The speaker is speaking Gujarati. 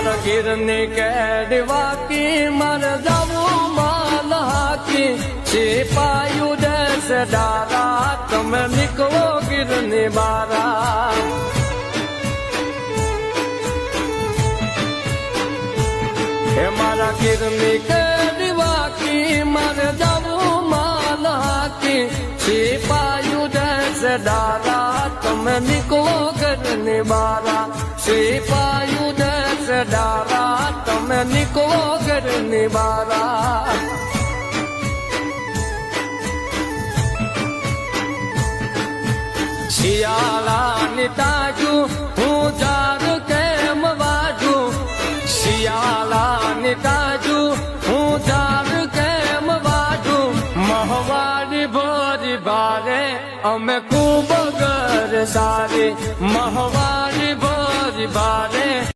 મારા ગીરની કેડવા કી મારે જાવું માલ હાકી સિપાયું દેશ ડારા તમે નીકળો ગીરની બારા હે મારા ગીરની કેડવા કી મારે જાવું માલ હાકી સિપાયું દેશ ડારા તમે નીકળો ગીરની બારા સિપાયું દેશ ડારા તમે નીકળો ગીરની બારા શિયાળાની તાજુ હું જાર કેમ વાજુ શિયાળાની તાજુ હું જાર કેમ વાજુ મહવારી ભરી ભારે અમે ખૂબ ગર સારી મહવારી ભરી ભારે